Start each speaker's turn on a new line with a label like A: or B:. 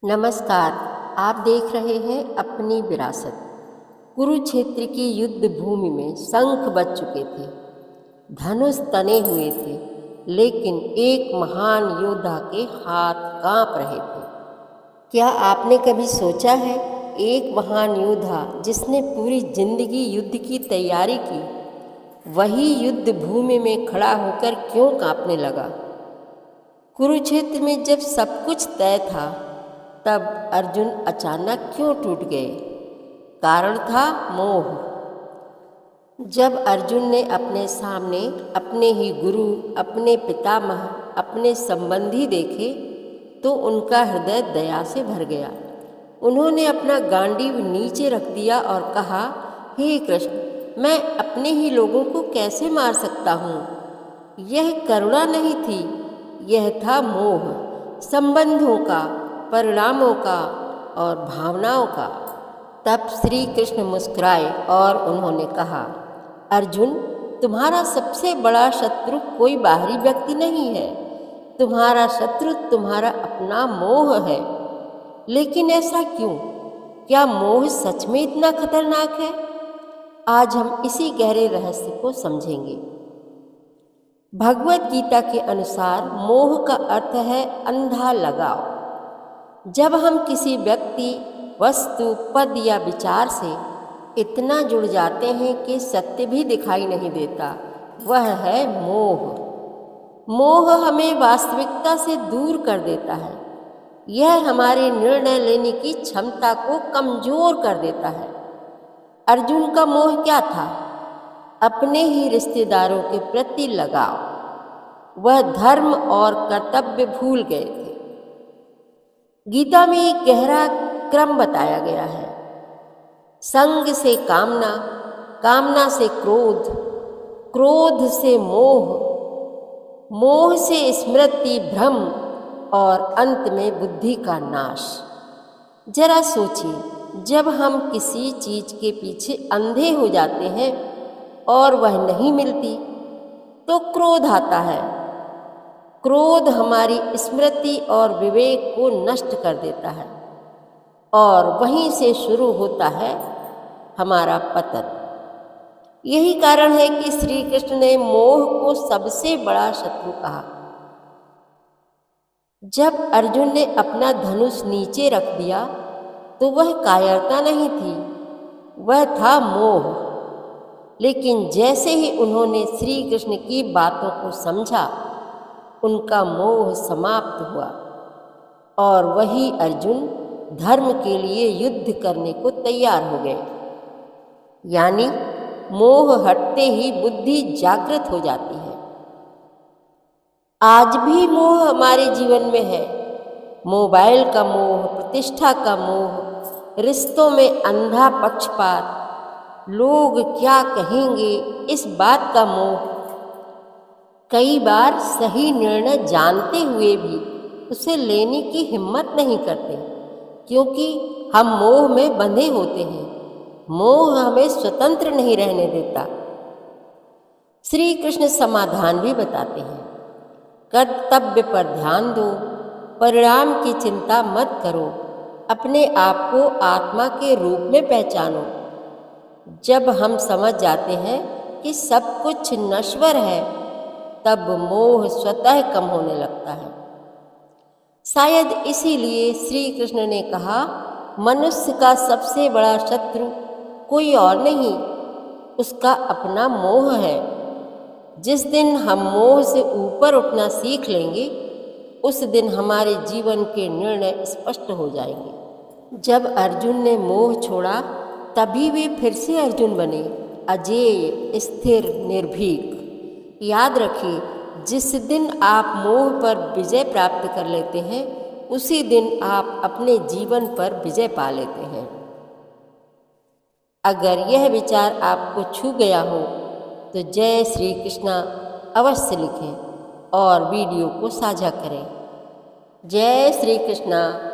A: नमस्कार। आप देख रहे हैं अपनी विरासत। कुरुक्षेत्र की युद्ध भूमि में शंख बज चुके थे, धनुष तने हुए थे, लेकिन एक महान योद्धा के हाथ कांप रहे थे। क्या आपने कभी सोचा है, एक महान योद्धा जिसने पूरी जिंदगी युद्ध की तैयारी की, वही युद्ध भूमि में खड़ा होकर क्यों कांपने लगा? कुरुक्षेत्र में जब सब कुछ तय था, तब अर्जुन अचानक क्यों टूट गए? कारण था मोह। जब अर्जुन ने अपने सामने अपने ही गुरु, अपने पितामह, अपने संबंधी देखे, तो उनका हृदय दया से भर गया। उन्होंने अपना गांडीव नीचे रख दिया और कहा, हे कृष्ण, मैं अपने ही लोगों को कैसे मार सकता हूँ? यह करुणा नहीं थी, यह था मोह, संबंधों का, परिणामों का और भावनाओं का। तब श्री कृष्ण मुस्कुराए और उन्होंने कहा, अर्जुन, तुम्हारा सबसे बड़ा शत्रु कोई बाहरी व्यक्ति नहीं है, तुम्हारा शत्रु तुम्हारा अपना मोह है। लेकिन ऐसा क्यों? क्या मोह सच में इतना खतरनाक है? आज हम इसी गहरे रहस्य को समझेंगे। भगवत गीता के अनुसार मोह का अर्थ है अंधा लगाव। जब हम किसी व्यक्ति, वस्तु, पद या विचार से इतना जुड़ जाते हैं कि सत्य भी दिखाई नहीं देता, वह है मोह। मोह हमें वास्तविकता से दूर कर देता है। यह हमारे निर्णय लेने की क्षमता को कमजोर कर देता है। अर्जुन का मोह क्या था? अपने ही रिश्तेदारों के प्रति लगाव। वह धर्म और कर्तव्य भूल गए थे। गीता में एक गहरा क्रम बताया गया है। संग से कामना, कामना से क्रोध, क्रोध से मोह, मोह से स्मृति भ्रम और अंत में बुद्धि का नाश। जरा सोचिए, जब हम किसी चीज के पीछे अंधे हो जाते हैं और वह नहीं मिलती, तो क्रोध आता है। क्रोध हमारी स्मृति और विवेक को नष्ट कर देता है और वहीं से शुरू होता है हमारा पतन। यही कारण है कि श्री कृष्ण ने मोह को सबसे बड़ा शत्रु कहा। जब अर्जुन ने अपना धनुष नीचे रख दिया, तो वह कायरता नहीं थी, वह था मोह। लेकिन जैसे ही उन्होंने श्री कृष्ण की बातों को समझा, उनका मोह समाप्त हुआ और वही अर्जुन धर्म के लिए युद्ध करने को तैयार हो गए। यानी मोह हटते ही बुद्धि जागृत हो जाती है। आज भी मोह हमारे जीवन में है। मोबाइल का मोह, प्रतिष्ठा का मोह, रिश्तों में अंधा पक्षपात, लोग क्या कहेंगे, इस बात का मोह। कई बार सही निर्णय जानते हुए भी उसे लेने की हिम्मत नहीं करते, क्योंकि हम मोह में बंधे होते हैं। मोह हमें स्वतंत्र नहीं रहने देता। श्री कृष्ण समाधान भी बताते हैं। कर्तव्य पर ध्यान दो, परिणाम की चिंता मत करो, अपने आप को आत्मा के रूप में पहचानो। जब हम समझ जाते हैं कि सब कुछ नश्वर है, तब मोह स्वतः कम होने लगता है। शायद इसीलिए श्री कृष्ण ने कहा, मनुष्य का सबसे बड़ा शत्रु कोई और नहीं, उसका अपना मोह है। जिस दिन हम मोह से ऊपर उठना सीख लेंगे, उस दिन हमारे जीवन के निर्णय स्पष्ट हो जाएंगे। जब अर्जुन ने मोह छोड़ा, तभी वे फिर से अर्जुन बने, अजेय, स्थिर, निर्भीक। याद रखिए, जिस दिन आप मोह पर विजय प्राप्त कर लेते हैं, उसी दिन आप अपने जीवन पर विजय पा लेते हैं। अगर यह विचार आपको छू गया हो, तो जय श्री कृष्णा अवश्य लिखें और वीडियो को साझा करें। जय श्री कृष्णा।